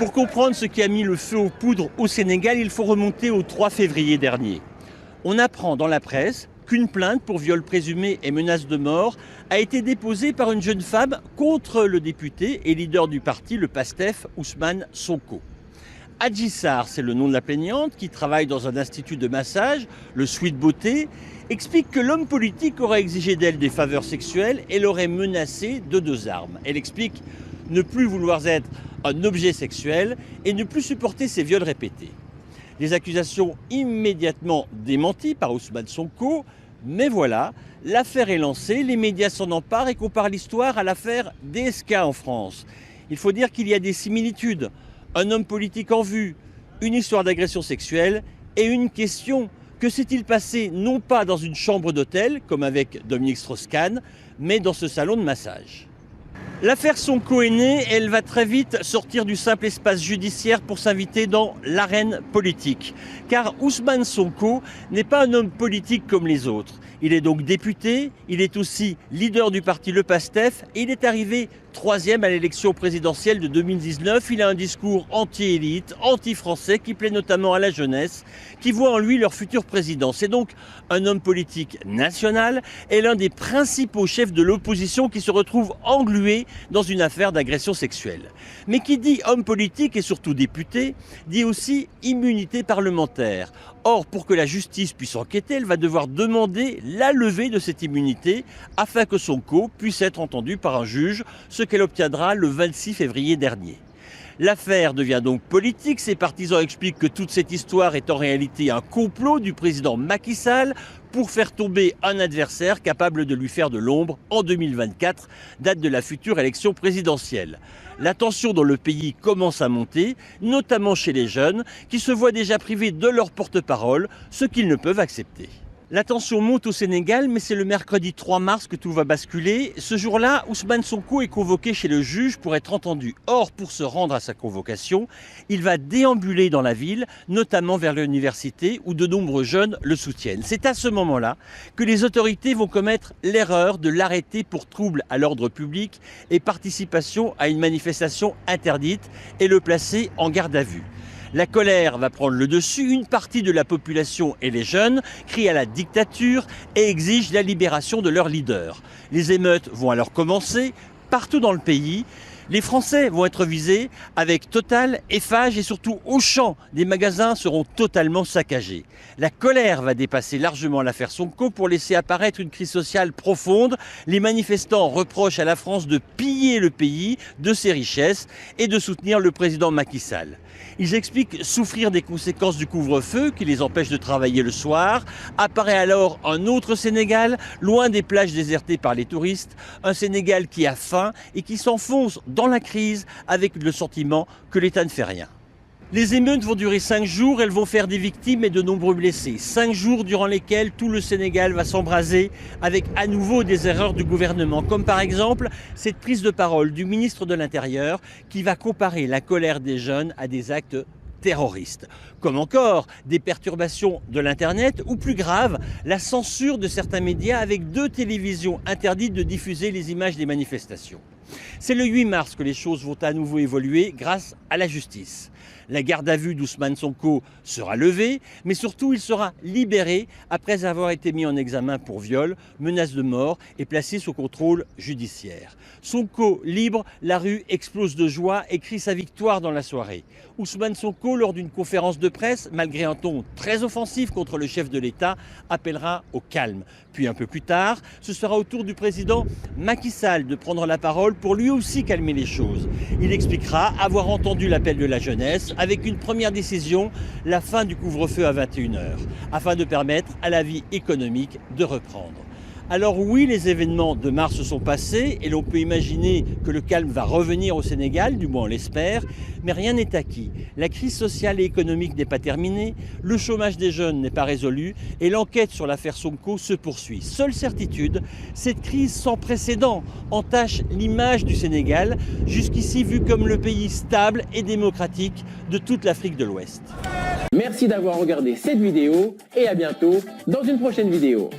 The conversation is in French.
Pour comprendre ce qui a mis le feu aux poudres au Sénégal, il faut remonter au 3 février dernier. On apprend dans la presse qu'une plainte pour viol présumé et menace de mort a été déposée par une jeune femme contre le député et leader du parti, le PASTEF, Ousmane Sonko. Adji Sarr, c'est le nom de la plaignante, qui travaille dans un institut de massage, le Sweet Beauté, explique que l'homme politique aurait exigé d'elle des faveurs sexuelles et l'aurait menacée de 2 armes. Elle explique ne plus vouloir être un objet sexuel et ne plus supporter ces viols répétés. Des accusations immédiatement démenties par Ousmane Sonko, mais voilà, l'affaire est lancée, les médias s'en emparent et comparent l'histoire à l'affaire DSK en France. Il faut dire qu'il y a des similitudes. Un homme politique en vue, une histoire d'agression sexuelle et une question. Que s'est-il passé non pas dans une chambre d'hôtel, comme avec Dominique Strauss-Kahn, mais dans ce salon de massage? L'affaire Sonko est née et elle va très vite sortir du simple espace judiciaire pour s'inviter dans l'arène politique. Car Ousmane Sonko n'est pas un homme politique comme les autres. Il est donc député, il est aussi leader du parti Le PASTEF et il est arrivé 3e à l'élection présidentielle de 2019. Il a un discours anti-élite, anti-français qui plaît notamment à la jeunesse, qui voit en lui leur futur président. C'est donc un homme politique national et l'un des principaux chefs de l'opposition qui se retrouve englué dans une affaire d'agression sexuelle. Mais qui dit homme politique et surtout député, dit aussi immunité parlementaire. Or, pour que la justice puisse enquêter, elle va devoir demander la levée de cette immunité afin que Sonko puisse être entendu par un juge, ce qu'elle obtiendra le 26 février dernier. L'affaire devient donc politique. Ses partisans expliquent que toute cette histoire est en réalité un complot du président Macky Sall pour faire tomber un adversaire capable de lui faire de l'ombre en 2024, date de la future élection présidentielle. La tension dans le pays commence à monter, notamment chez les jeunes, qui se voient déjà privés de leur porte-parole, ce qu'ils ne peuvent accepter. La tension monte au Sénégal, mais c'est le mercredi 3 mars que tout va basculer. Ce jour-là, Ousmane Sonko est convoqué chez le juge pour être entendu. Or, pour se rendre à sa convocation, il va déambuler dans la ville, notamment vers l'université, où de nombreux jeunes le soutiennent. C'est à ce moment-là que les autorités vont commettre l'erreur de l'arrêter pour trouble à l'ordre public et participation à une manifestation interdite et le placer en garde à vue. La colère va prendre le dessus, une partie de la population et les jeunes crient à la dictature et exigent la libération de leur leader. Les émeutes vont alors commencer partout dans le pays. Les Français vont être visés avec Total, Eiffage et surtout Auchan. Des magasins seront totalement saccagés. La colère va dépasser largement l'affaire Sonko pour laisser apparaître une crise sociale profonde. Les manifestants reprochent à la France de piller le pays de ses richesses et de soutenir le président Macky Sall. Ils expliquent souffrir des conséquences du couvre-feu qui les empêche de travailler le soir. Apparaît alors un autre Sénégal, loin des plages désertées par les touristes. Un Sénégal qui a faim et qui s'enfonce dans la crise avec le sentiment que l'État ne fait rien. Les émeutes vont durer 5 jours, elles vont faire des victimes et de nombreux blessés. 5 jours durant lesquels tout le Sénégal va s'embraser avec à nouveau des erreurs du gouvernement. Comme par exemple cette prise de parole du ministre de l'Intérieur qui va comparer la colère des jeunes à des actes terroristes. Comme encore des perturbations de l'Internet ou plus grave, la censure de certains médias avec 2 télévisions interdites de diffuser les images des manifestations. C'est le 8 mars que les choses vont à nouveau évoluer grâce à la justice. La garde à vue d'Ousmane Sonko sera levée, mais surtout il sera libéré après avoir été mis en examen pour viol, menace de mort et placé sous contrôle judiciaire. Sonko libre, la rue explose de joie et crie sa victoire dans la soirée. Ousmane Sonko, lors d'une conférence de presse, malgré un ton très offensif contre le chef de l'État, appellera au calme. Puis un peu plus tard, ce sera au tour du président Macky Sall de prendre la parole pour lui aussi calmer les choses. Il expliquera avoir entendu l'appel de la jeunesse avec une première décision, la fin du couvre-feu à 21h, afin de permettre à la vie économique de reprendre. Alors oui, les événements de mars se sont passés et l'on peut imaginer que le calme va revenir au Sénégal, du moins on l'espère, mais rien n'est acquis. La crise sociale et économique n'est pas terminée, le chômage des jeunes n'est pas résolu et l'enquête sur l'affaire Sonko se poursuit. Seule certitude, cette crise sans précédent entache l'image du Sénégal, jusqu'ici vu comme le pays stable et démocratique de toute l'Afrique de l'Ouest. Merci d'avoir regardé cette vidéo et à bientôt dans une prochaine vidéo.